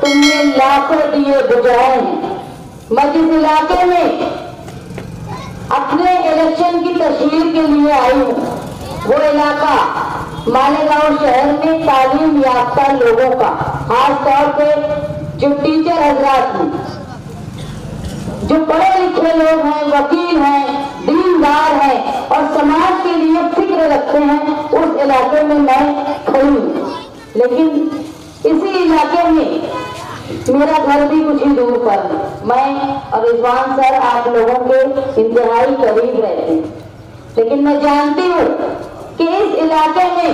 तुमने लाखों दिए बुझाए हैं। मैं जिस इलाके में अपने इलेक्शन की तस्वीर के लिए आई हूँ, वो इलाका मालेगांव शहर में तालीम याफ्ता लोगों का, खास तौर पे जो टीचर हजरात हैं, जो पढ़े लिखे लोग हैं, वकील हैं, दीनदार हैं और समाज के लिए फिक्र रखते हैं, उस इलाके में मैं खड़ी हूँ। लेकिन इसी इलाके में मेरा घर भी कुछ ही दूर पर है। मैं और रिजवान सर आप लोगों के इंतहाई करीब रहते हैं, लेकिन मैं जानती हूँ कि इस इलाके में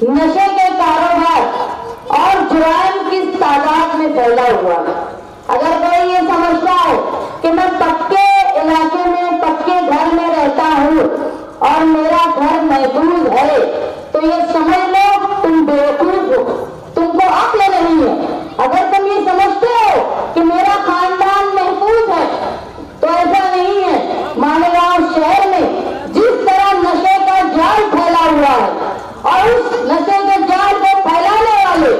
नशे के कारोबार और जुर्म किस तादाद में फैला हुआ है। अगर कोई ये समझता है कि मैं पक्के इलाके में, पक्के घर में रहता हूँ और मेरा घर महफूज है, तो ये समझ लो तुम बेवकूफ हो, तुमको अक्ल नहीं है। अगर तुम ये समझते हो कि मेरा खानदान महफूज है, तो ऐसा नहीं है। मालेगांव शहर में जिस तरह नशे का जाल फैला हुआ है और उस नशे के जाल को फैलाने वाले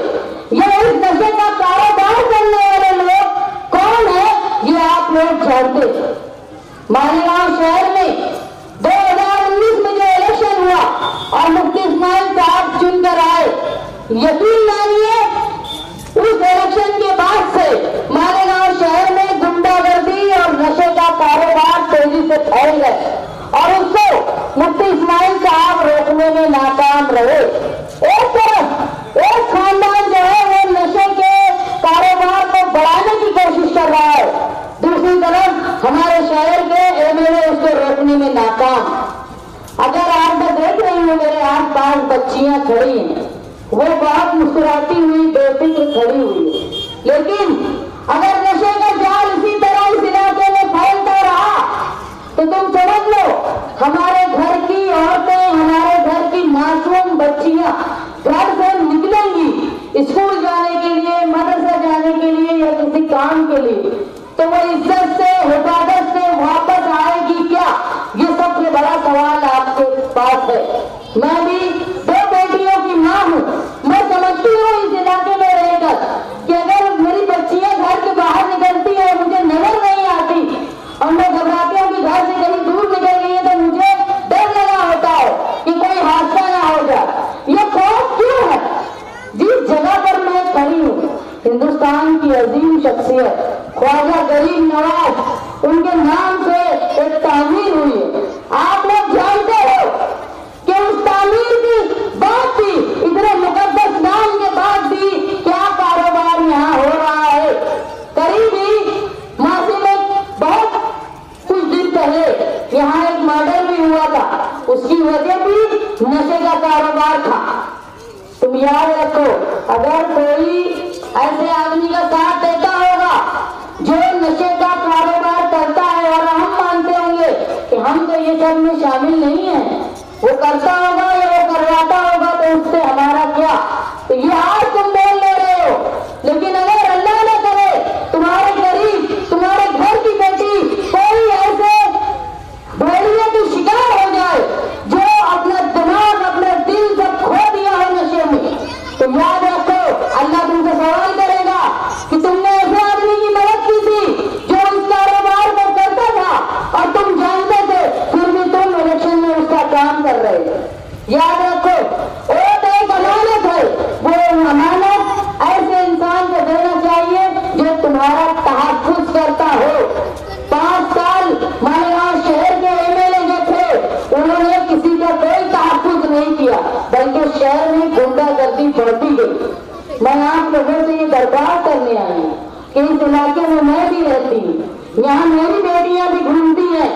या इस नशे का कारोबार करने वाले लोग कौन है, ये आप लोग जानते हैं। मालेगांव शहर में 2019 में जो इलेक्शन हुआ और मुफ्ती इस्माइल साहब चुनकर आए, यकीन मानिए उस इलेक्शन के बाद से मालेगांव शहर में गुंडागर्दी और नशे का कारोबार तेजी से फैल गए और उसको मुफ्ती इस्माइल साहब रोकने में नाकाम रहे। एक तरफ एक खानदान जो है वो नशे के कारोबार को बढ़ाने की कोशिश कर रहा है, दूसरी तरफ हमारे शहर के एमएलए उसको रोकने में नाकाम। अगर आप मैं देख रही हूँ मेरे आस पास बच्चियां खड़ी हैं, वो बहुत मुस्कुराती हुई बेफिक्र खड़ी हुई है, लेकिन अगर नशे का जाल इसी तरह इस इलाके में फैलता रहा तो तुम समझ लो हमारे घर की औरतें, हमारे घर की मासूम बच्चियां घर से निकलेंगी स्कूल जाने के लिए, मदरसा जाने के लिए या किसी काम के लिए, तो वो इज्जत से, हिफाजत से वापस आएगी क्या? ये सबसे बड़ा सवाल आपके पास है। मैं भी 2 बेटियों की माँ हूँ। मैं समझती हूँ इस इलाके में रहकर कि अगर मेरी बच्चियां घर के बाहर निकलती है, मुझे नजर नहीं आती और मैं घबराती हूँ कि घर से कहीं दूर निकल गई है, तो मुझे डर लगा होता है कि कोई हादसा ना हो जाए। ये खौफ क्यों है? जिस जगह पर मैं खड़ी हूँ, हिंदुस्तान की अजीम शख्सियत ख्वाजा गरीब नवाज, उनके नाम से एक तामीर हुई है। आप लोग जानते हो कि उस तामीर की बात भी, इतने मुकद्दस नाम के बाद भी क्या कारोबार यहाँ हो रहा है। करीब ही मासी में बहुत कुछ दिन पहले यहाँ एक मर्डर भी हुआ था, उसकी वजह भी नशे का कारोबार था। तुम याद रखो, अगर कोई ऐसे आदमी का साथ देता होगा जो नशे का कारोबार करता है और हम मानते होंगे कि हम तो ये सब में शामिल नहीं है, वो करता होगा या वो करवाता होगा, तो उससे हमारा क्या? तो ये आज तुम बोल ले रहे हो, लेकिन अगर अल्लाह न करे तुम्हारे गरीब, तुम्हारे घर की बेटी कोई ऐसे भेड़िए की शिकार हो जाए जो अपना दिमाग, अपना दिल सब खो दिया हो नशे में, तो याद रखो अल्लाह तुमसे सवाल करेगा कि तुमने ऐसे आदमी की मदद की थी जो इस कारोबार को करता था और तुम जानते थे, फिर भी तुम इलेक्शन में उसका काम कर रहे थे। याद रखो वोट एक अमानत है, वो अमानत ऐसे इंसान को देना चाहिए जो तुम्हारा तहफ्फुज़ करता हो। 5 साल मालेगांव शहर के एमएलए जो थे, उन्होंने किसी का कोई तहफ्फुज़ नहीं किया, बल्कि शहर में गुंडागर्दी बढ़ती गई। मैं आप लोगों से ये दरबार करने आई हूँ कि इस इलाके में मैं भी रहती हूँ, यहाँ मेरी बेटियां भी घूमती हैं।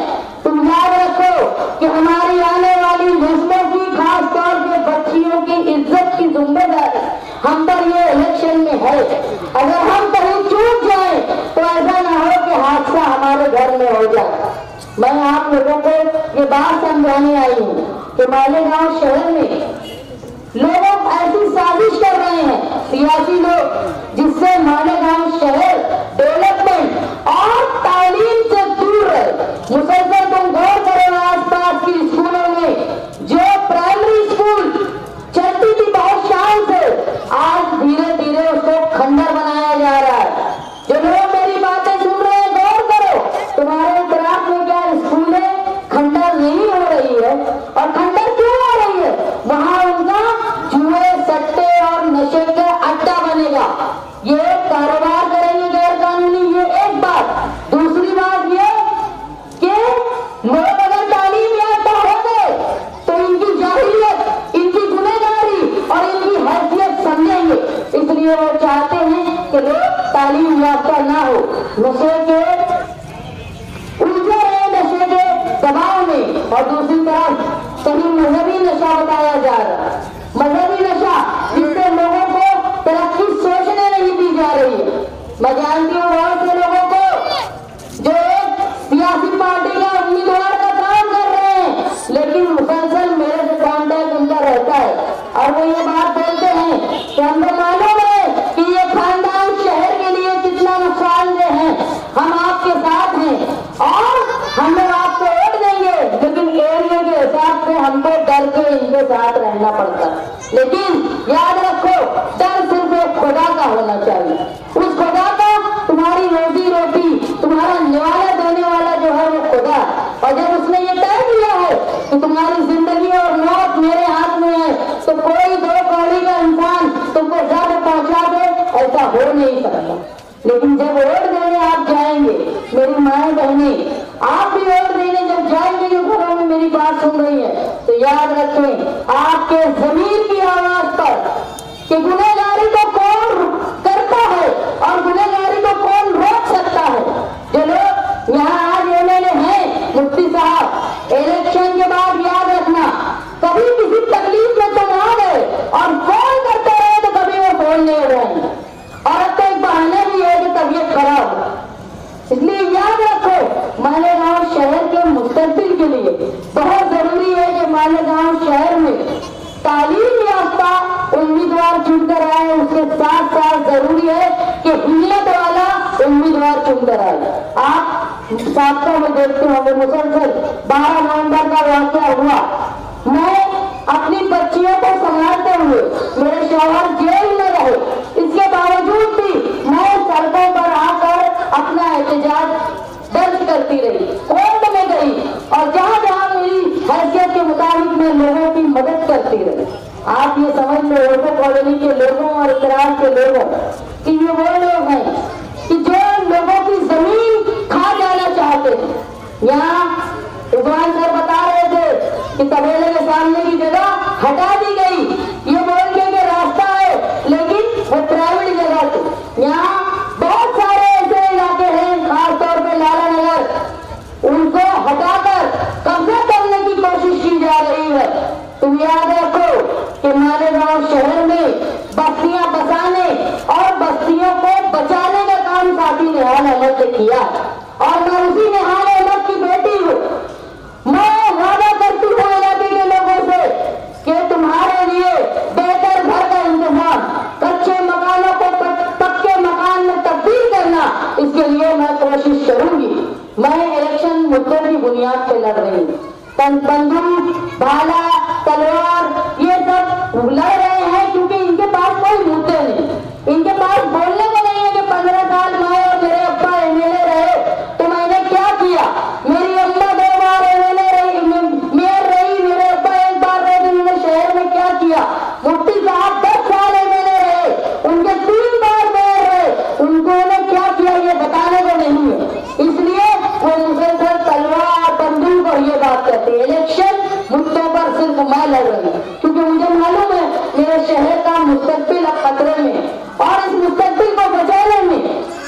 तुम याद रखो कि हमारी आने वाली नस्लों की, खास तौर पे बच्चियों की इज्जत की जिम्मेदारी हम पर ये इलेक्शन में है। अगर हम कहीं चूक जाए तो ऐसा ना हो कि हादसा हमारे घर में हो जाए। मैं आप लोगों को ये बात समझाने आई हूँ कि मालेगांव शहर में लोग ऐसी साजिश कर रहे हैं, सियासी लोग, जिससे मालेगांव शहर डेवलपमेंट और तालीम से दूर रहे। मुसलसल तुम गौर करो, आसपास की स्कूलों में जो प्राइमरी स्कूल चलती थी बहुत शान से, आज धीरे धीरे उसको खंडर बनाया ये कारोबार करेंगे गैर कानूनी, ये एक बात। दूसरी बात ये कि लोग अगर तालीम याफ्ता हो गए तो इनकी जाहिलियत, इनकी गुनहगारी और इनकी हैसियत समझेंगे। इसलिए वो चाहते हैं कि लोग तालीम याफ्ता ना हो, नशे के उलझे रहे, नशे के दबाव में। और दूसरी तरफ कहीं मजहबी नशा बताया जा रहा है, मजहबी नशा जिससे लोगों को तरक्की सोचने नहीं दी जा रही है। मैं जानती हूँ बहुत से लोगों को जो एक सियासी पार्टी का उम्मीदवार का काम कर रहे हैं, लेकिन मुसलसल मेरे से कॉन्टैक्ट उनका रहता है और वो ये बात बोलते हैं कि हमको मालूम है कि ये खानदान शहर के लिए कितना नुकसानदेह है, हम आपके साथ हैं और हम लोग आपको वोट देंगे, लेकिन एरिया के हिसाब से हमको डर के इनके साथ रहना पड़ता है। लेकिन याद रखो, डर सिर्फ एक खुदा का होना चाहिए। उस खुदा का तुम्हारी रोजी रोटी, तुम्हारा निवाला देने वाला जो है वो खुदा। और जब उसने ये तय किया है कि तुम्हारी जिंदगी और मौत मेरे हाथ में है, तो कोई दो कौड़ी का इंसान तुमको जब पहुंचा दे, ऐसा हो नहीं सकता। लेकिन जब वोट देने आप जाएंगे, मेरी माएं बहनें, आप भी वोट देने जब जाएंगे, जो घरों में मेरी बात सुन रही है, तो याद रखें आपके जमीन की आवाज पर कि गुनहगारी को कौन करता है और गुनहगारी को कौन रोक सकता है। जो लोग यहाँ आज एमएलए हैं, मुफ्ती साहब, इलेक्शन के बाद याद रखना, कभी किसी तकलीफ में तुम आ गए और फोन करते रहे तो कभी वो फोन नहीं उठाएंगे। और अब तो एक बहाने भी है कि तबीयत खराब है। इसलिए याद रखो, मालेगांव शहर के मुस्तकबिल के लिए बहुत जरूरी है कि मालेगांव शहर में तालीम याफ्ता उम्मीदवार चुनकर आए। उसके साथ साथ जरूरी है कि हिम्मत वाला उम्मीदवार चुनकर आए। आप साबका में देखते होंगे, मुसलसल 12 नवंबर का वाकया हुआ। मैं अपनी बच्चियों को संभालते हुए, मेरे शौहर जेल में रहे, इसके बावजूद भी मैं सड़कों पर आकर अपना एहतजाज दर्ज करती रही, कोर्ट में गई और जहां जहां मेरी हैसियत के मुताबिक मैं लोगों की मदद करती रही। आप ये समझ लो, ओटो कॉलोनी के लोगों और इतराज के लोगों कि ये वो लोग हैं कि जो लोगों की जमीन खा जाना चाहते थे। यहाँ रिजवान सर बता रहे थे कि तबेले के सामने की जगह हटा दी गई, ये बोल के रास्ता है, लेकिन वो प्राइवेट जगह थी। यहाँ बहुत सारे ऐसे इलाके हैं, खासतौर पे लाला नगर, उनको हटाकर कब्जा करने की कोशिश की जा रही है। तुम याद रखो कि मालेगांव शहर में बस्तियां बसाने और बस्तियों को बचाने का काम साथी निहाल अहमद ने किया और मैं उसी निहाल अहमद की बेटी हूँ। मैं वादा करती हूँ इलाके के लोगों से कि तुम्हारे लिए बेहतर घर का इंतजाम, कच्चे मकानों को पक्के मकान में तब्दील करना, इसके लिए मैं कोशिश करूंगी। मैं इलेक्शन मुद्दों की बुनियाद पे लड़ रही हूँ। बंदूक, भाला, तलवार ये सब लड़ रहे हैं क्योंकि इनके पास कोई मुद्दे नहीं, इनके पास बोलने को नहीं है कि 15 साल मैं और मेरे अब्बा एमएलए रहे तो मैंने क्या किया, मेरी अम्मा 2 बार एमएलए रही, मेयर रही, मेरे अब्बा 1 बार रहे, तो उन्होंने शहर में क्या किया। मुफ्ती साहब 10 साल एमएलए रहे, उनके 3 बार मेयर रहे, उन्होंने क्या किया ये बताने को नहीं है। इसलिए वो मुसलसल तलवार, बंदूक और ये बात करते हैं। इलेक्शन मुद्दों पर सिर्फ मैं लड़ रही हूँ क्योंकि मुझे मालूम है मेरे शहर का मुस्तकबिल अब खतरे में, और इस मुस्तकबिल को बचाने में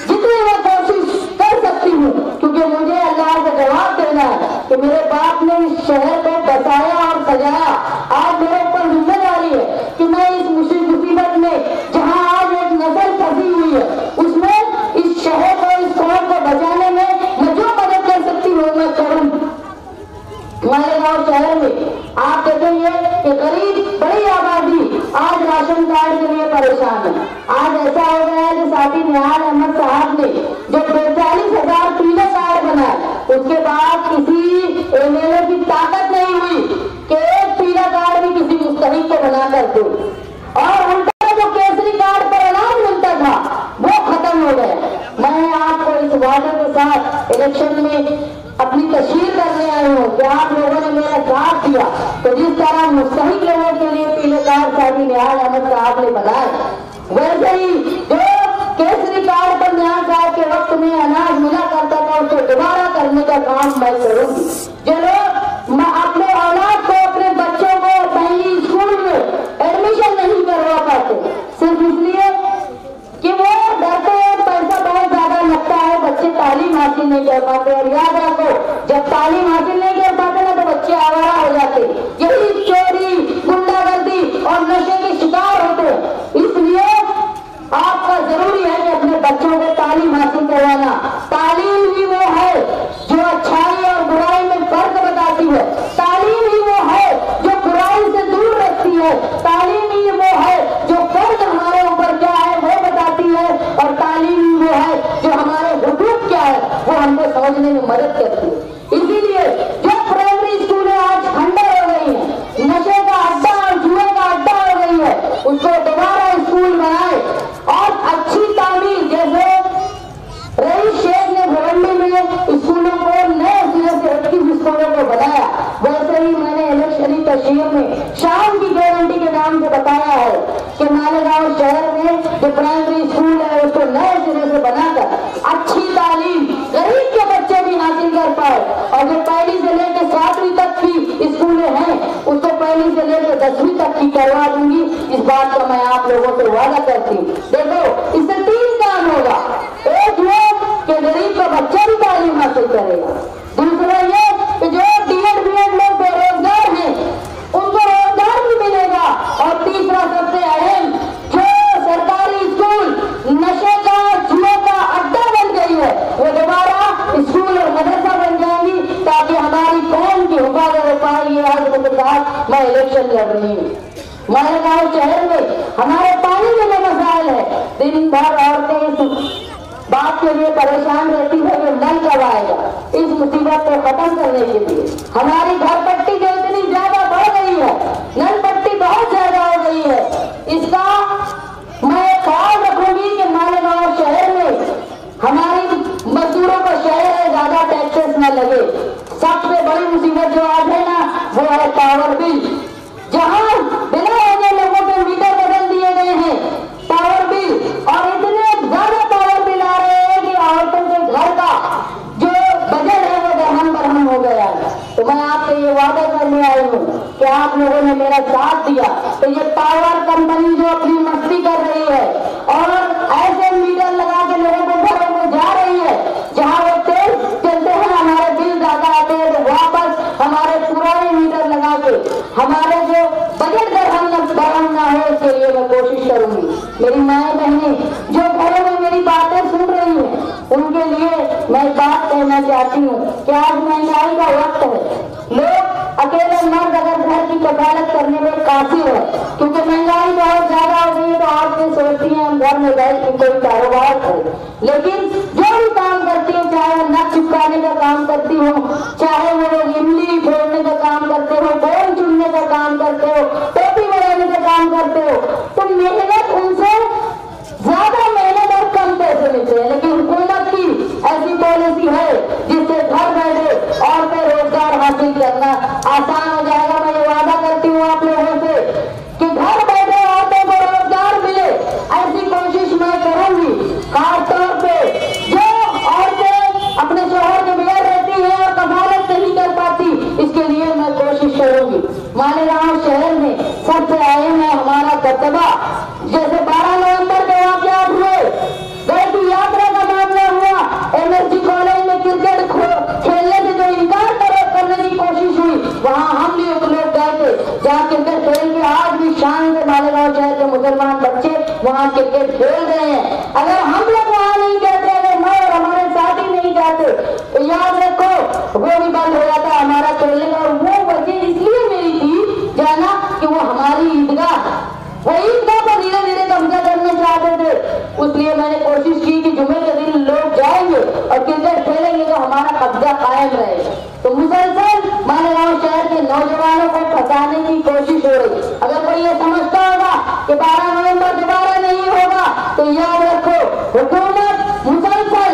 जितनी मैं कोशिश कर सकती हूँ, क्योंकि मुझे अल्लाह का जवाब देना है कि मेरे बाप ने इस शहर को बचाया और सजाया। आज मेरे ऊपर जिम्मेदारी है कि मैं इस मुसीबत में जहाँ आज एक नस्ल फंसी हुई है, उसमें इस शहर को, इस कौम को बचाने में मैं जो मदद कर सकती हूँ मैं करूँ। मालेगांव शहर में आप देखेंगे कि गरीब बड़ी आबादी आज राशन कार्ड के लिए परेशान है। आज ऐसा हो गया है कि साथी निहाल अहमद साहब ने जो 42,000 पीले कार्ड बनाए, उसके बाद किसी एमएलए की ताकत नहीं हुई कि एक पीला कार्ड भी किसी मुस्तहिक को बना कर दो, और उनका जो केसरी कार्ड पर इनाम मिलता था वो खत्म हो गया। मैं आपको इस वादे के साथ इलेक्शन में अपनी तशहीर करने आई हूँ कि आप लोगों ने मेरा साथ दिया, तो जिस तरह मुस्तहिक लोगों के लिए पीले कार्ड साथी निहाल अहमद साहब ने बनाए, वैसे ही जो के वक्त में अनाज मिला करता था उसको दोबारा करने का काम मैं करूंगी। जो लोग अपने औलाद को, अपने बच्चों को पहली स्कूल में एडमिशन नहीं करवा पाते सिर्फ इसलिए कि वो डरते हैं, पैसा बहुत ज्यादा लगता है, बच्चे तालीम हासिल नहीं कर पाते। और याद रखो, जब तालीम हासिल नहीं कर पाते ना तो बच्चे आवारा हो जाते, यही चोरी, गुंडागर्दी और नशे के शिकार होते। इसलिए आपका जरूरी है कि अपने बच्चों को तालीम हासिल करवाना। तालीम ही वो है जो अच्छाई और बुराई में फर्क बताती है, तालीम ही वो है जो बुराई से दूर रखती है, तालीम ही वो है जो फर्ज हमारे ऊपर क्या है वो बताती है, और तालीम ही वो है जो हमारे हुकूक क्या है वो हमको समझने में मदद करती है। इसीलिए जो प्राइमरी स्कूलें आज खंडर हो गई है, नशे का अड्डा और जुए का अड्डा हो गई है, उसको दोबारा स्कूल बनाए और अच्छी तालीम, जैसे रईस शेख ने भिवंडी में स्कूलों को नए सिरे से 21 स्कूलों को बनाया, वैसे ही मैंने इलेक्शनी तशरीह में शाम की गारंटी के नाम से बताया है कि मालेगांव शहर में जो प्राइमरी स्कूल है उसको नए सिरे से बनाकर अच्छी तालीम गरीब के बच्चे भी हासिल कर पाए, और जो पहली से लेकर 7वीं तक की स्कूलें हैं उसको पहली से लेकर 10वीं तक की करवा दूंगी। इस बात का मैं आप लोगों से वादा करती हूँ। देखो, इससे 3 काम होगा। एक ये कि गरीब का बच्चा भी तालीम हासिल करेगा, दूसरा ये कि जो डीएड बीएड लोग बेरोजगार हैं उनको रोजगार भी मिलेगा, और तीसरा सबसे अहम, जो सरकारी स्कूल नशे का जुए का अड्डा बन गई है वो दोबारा स्कूल और मदरसा बन जाएंगी, ताकि हमारी कौम की हिफाजत हो पाए। ये आज के साथ मैं इलेक्शन लड़ रही हूँ। मालेगांव शहर में हमारे पानी में जो मसाइल है, दिन भर औरतें इस बात के लिए परेशान रहती है कि नल कब आएगा। इस मुसीबत को खत्म करने के लिए हमारी घर पट्टी जो इतनी ज्यादा बढ़ गई है, नल पट्टी बहुत ज्यादा हो गई है, इसका मैं ख्याल रखूंगी कि मालेगांव शहर में हमारी मजदूरों का शहर है, ज्यादा टैक्सेस न लगे। सबसे बड़ी मुसीबत जो आज है ना वो है पावर बिल, जहां बिना वजह लोगों के मीटर बदल दिए गए हैं, पावर बिल, और इतने ज्यादा पावर बिल आ रहे हैं कि औरतों के घर का जो बजट है वो दरहम बरहम हो गया है। तो मैं आपसे ये वादा करने आई हूँ कि आप लोगों ने मेरा साथ दिया तो ये पावर कंपनी जो अपनी मस्ती कर रही है और ऐसे मीटर लगा के लोगों को घरों में जा रही है, जहाँ वो तेज चलते हैं हमारे बिल ज्यादा आते हैं, तो वापस हमारे पुराने मीटर लगा के हमारे जो बजट दरहम बरहम ना हो उसके लिए मैं कोशिश करूंगी। मेरी माएँ बहनें जो घरों में मेरी बातें सुन रही हैं उनके लिए मैं बात कहना चाहती हूँ कि आज महंगाई का वक्त है, लोग अकेले मर्द अगर घर की कफालत करने में काफिर है, क्योंकि महंगाई बहुत ज्यादा हो गई है तो औरतें सोचती हैं हम घर में बैठ के कोई कारोबार करें, लेकिन जो भी काम करती है, चाहे वो नक चिपकाने का काम करती हो, चाहे वो लोग इमली फोड़ने का काम करते हो, बोल चुनने का काम करते हो, टोपी बनाने का काम करते हो, तो मेहनत उनसे ज्यादा मेहनत और कम पैसे मिलते हैं। लेकिन हुकूमत की ऐसी पॉलिसी है जिससे घर बैठे औरतें रोजगार हासिल करना आसान हो जाएगा। मैं ये वादा करती हूँ आप लोगों से कि घर बैठे औरतों को रोजगार मिले, ऐसी कोशिश मैं करूंगी। खासतौर पे जो औरतें अपने शोहर के बगैर रहती है और कफालत नहीं कर पाती, इसके लिए मैं कोशिश करूंगी। मालेगांव शहर में सबसे अहम है हमारा दबदबा। जैसे 12 नवंबर के वाकयात हुए, गए की यात्रा का मामला हुआ, एमएसजी कॉलेज में क्रिकेट खेलने से जो इनकार करने की कोशिश हुई, वहाँ हम भी लोग गए थे, जहाँ क्रिकेट खेल के आज भी शान से मालेगांव शहर के मुसलमान बच्चे वहाँ क्रिकेट खेल रहे हैं। अगर हम लोग वहाँ नहीं जाते, अगर मैं और हमारे साथी नहीं जाते, तो याद रखो वो भी बंद हो जाता हमारा खेलने का। और वो वजह इसलिए मेरी थी जाना कि वो हमारी ईदगाह, वो ईदगाह पर धीरे धीरे कब्जा करना चाहते थे, इसलिए मैंने कोशिश की कि जुमे के दिन लोग जाएंगे और क्रिकेट खेलेंगे तो हमारा कब्जा कायम रहेगा। तो मुसलसल मालेगांव शहर के नौजवानों को फंसाने की कोशिश हो रही। अगर कोई ये समझता होगा कि 12 नवंबर दोबारा नहीं होगा, तो याद रखो हुकूमत मुसलसल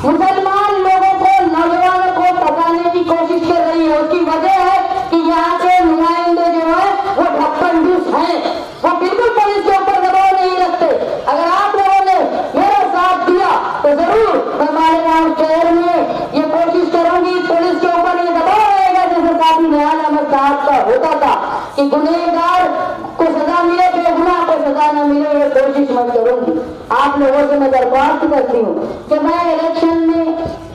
मुसलमान लोगों को, नौजवानों को फंसाने की कोशिश कर रही है। उसकी वजह है कि यहाँ के नुमाइंदे जो है वो ढक्कनजूस हैं, वो बिल्कुल पुलिस के ऊपर दबाव नहीं रखते। अगर आप लोगों ने मेरा साथ दिया तो आप लोगों से मैं दरख्वास्त करती हूँ कि मैं इलेक्शन में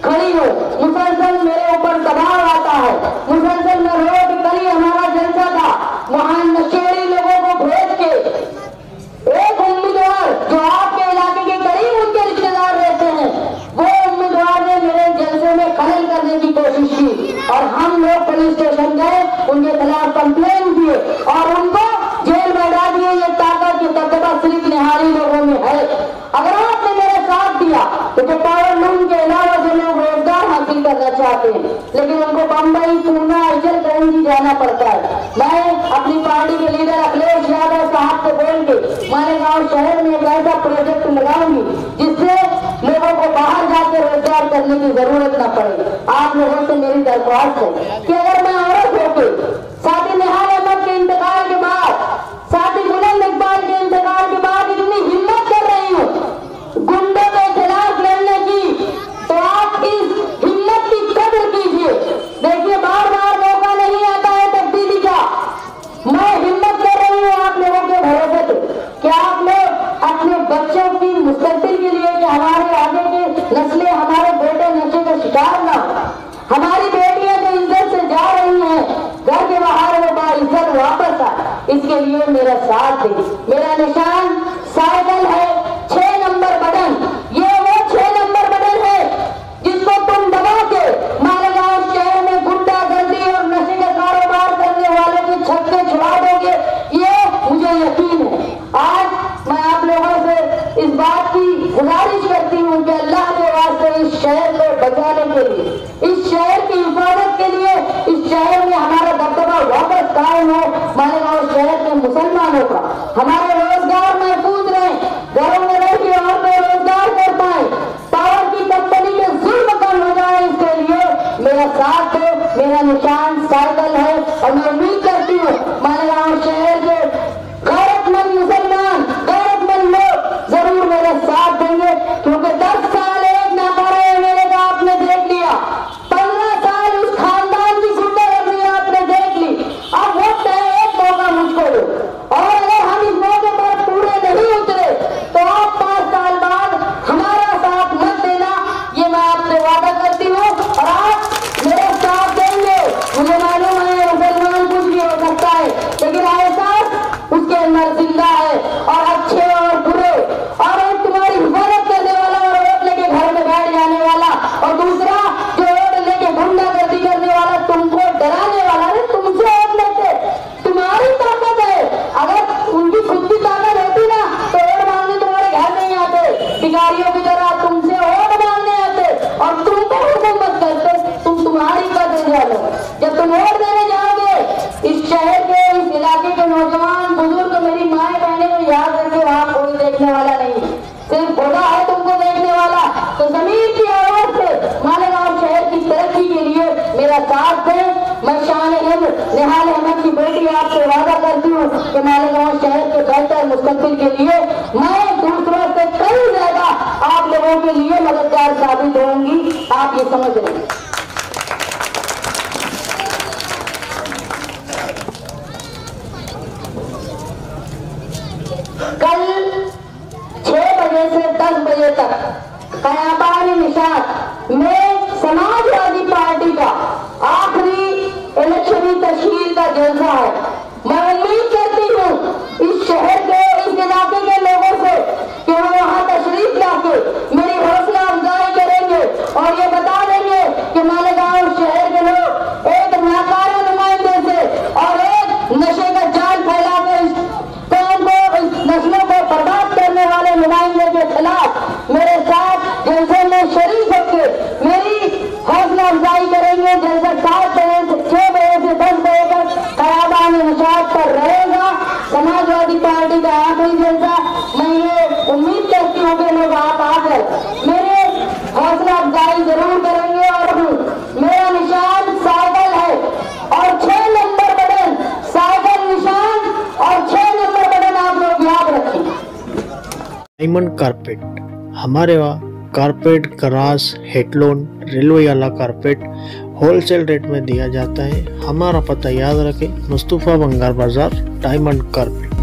खड़ी हूँ, मुसलसल मेरे ऊपर दबाव आता है, मुसलसल मैं रोड कल ही हमारा जलसा था, वहां नशेड़ी लोगों को भेज के एक उम्मीदवार जो आपके इलाके के करीब उनके रिश्तेदार रहते हैं, वो उम्मीदवार ने मेरे जलसे में खलल करने की कोशिश की और हम लोग पुलिस स्टेशन गए, उनके खिलाफ कंप्लेन किए और उनको जेल में डाल दिए। ये ताकत की दबदबा सिर्फ निहारी लोगों में है। अगर आपने मेरा साथ दिया तो जो पावर लूम के अलावा जो लोग रोजगार हासिल करना चाहते हैं लेकिन उनको बम्बई, पूना, इचलकरंजी जाना पड़ता है, मैं अपनी पार्टी के लीडर अखिलेश यादव साहब को बोल के मालेगांव शहर में एक ऐसा प्रोजेक्ट लगाऊंगी जिससे लोगों को बाहर जाकर रोजगार करने की जरूरत न पड़े। आप लोगों से मेरी दरख्वास्त है कि अगर मैं औरत होकर साथी निहाल अहमद के इंतकाल के बाद, साथी बुलंद इकबाल के इंतकाल के बाद इतनी हिम्मत कर रही हूँ गुंडों के खिलाफ लड़ने की, तो आप इस हिम्मत की कदर कीजिए। देखिए बार बार मौका नहीं आता है तब्दीली का। मैं हिम्मत कर रही हूँ आप लोगों के भरोसे पे कि आप लोग अपने बच्चों की मुस्तकबिल के लिए कि हमारे आगे की नस्लें, हमारे बेटे नशे का शिकार ना हो, हमारी बेटियां जो इज्जत से जा रही हैं घर के बाहर वो बाइज्जत वापस आए, इसके लिए मेरा साथ दे। मेरा निशान साइकिल है, 6 नंबर बटन। ये वो 6 नंबर बटन है जिसको तुम दबा के मालेगांव शहर में गुंडागर्दी और नशे का कारोबार करने वालों के छक्के छुड़ा दोगे, ये मुझे यकीन है। आज मैं आप लोगों से इस बात की गुजारिश करती हूँ कि अल्लाह के वास्ते इस शहर को बचाने के लिए, इस शहर की हिफाजत के लिए, इस शहर में हमारा दबदबा वापस कायम हो, मालेगांव शहर के मुसलमानों का हमारे रोजगार महफूज रहे, घरों में रह के और रोजगार कर पाए, पावर की कंपनी के जुल्म कम हो जाए, इसके लिए मेरा साथ है। मेरा निशान साइकिल है और मैं उम्मीद करती हूँ मालेगांव शहर के गैरतमंद मुसलमान, गैरतमंद लोग जरूर मेरा साथ देंगे, क्योंकि 10 साल एक नाकारा एमएलए का आपने देख लिया, 15 साल उस खानदान की गुंडागर्दी आपने देख ली। अब वक्त है एक मौका मुझको दो, और अगर हम इस मौके पर पूरे नहीं उतरे तो आप 5 साल बाद हमारा साथ मत देना, ये मैं आपसे वादा करती हूँ। और आप मेरा साथ देंगे, मुझे मालूम है मुसलमान कुछ भी हो सकता है, लेकिन एहसास उसके अंदर जिंदा है, और अच्छे और बुरे, और एक तुम्हारी हिफाजत करने वाला और वोट लेके घर में बैठ जाने वाला, और दूसरा जो वोट लेके गुंडागर्दी करने वाला, तुमको डराने वाला। नहीं, तुमसे वोट लेते, तुम्हारी ताकत है, अगर उनकी खुद की ताकत होती ना तो वोट मांगने तुम्हारे घर नहीं आते, भिखारियों की तरह तुमसे वोट मांगने आते और तुमको हुकूमत करते। तुम्हारी कदर जानो, जब तुम वोट देने जाओगे इस शहर के, इस इलाके के नौजवान बुजुर्ग, मेरी माए बहने को याद रखे, वहां कोई देखने वाला नहीं, सिर्फ खुदा है तुमको देखने वाला। तो जमीन की आवाज से मालेगांव शहर की तरक्की के लिए मेरा साथ दे। मैं शान हिंद निहाल अहमद की बेटी आपसे वादा करती हूँ कि मालेगांव शहर के बेहतर मुस्तकबिल के लिए मैं दूसरों से कई ज्यादा आप लोगों के लिए मददगार साबित होंगी। आप ये समझ रहे हैं। कल 6 बजे से 10 बजे तक कयाबान निशात में समाजवादी पार्टी का आखिरी इलेक्शनी तशहीर का जलसा है। मैं उम्मीद करती हूँ इस शहर के, इस इलाके के लोगों से कि वो वहाँ तशरीफ लाके मेरी हौसला अफजाई करेंगे और ये बता देंगे कि मालेगांव शहर के लोग एक नाकारा नुमाइंदे से और एक नशे का जाल फैलाकर इस कौम को, इस नस्लों को बर्बाद करने वाले नुमाइंदे के खिलाफ मेरे साथ जलसे में शरीक होकर मेरी हौसला अफजाई करेंगे। जलसा 7 बजे से 6 बजे से 10 बजे तक कयाबान निशात पर रहेगा, समाजवादी पार्टी का आखिरी जलसा। मैं ये उम्मीद करती हूँ कि लोग आप आकर मेरे हौसला अफजाई जरूर करेंगे। और मेरा निशान साइकिल है और 6 नंबर बटन, साइकिल निशान और 6 नंबर बटन आप लोग याद रखें। डायमंड कारपेट, हमारे वहाँ कारपेट, ग्रास, हेडलोन, रेलवे वाला कारपेट होलसेल रेट में दिया जाता है। हमारा पता याद रखें, मुस्तफा बंगार बाजार, डायमंड कारपेट।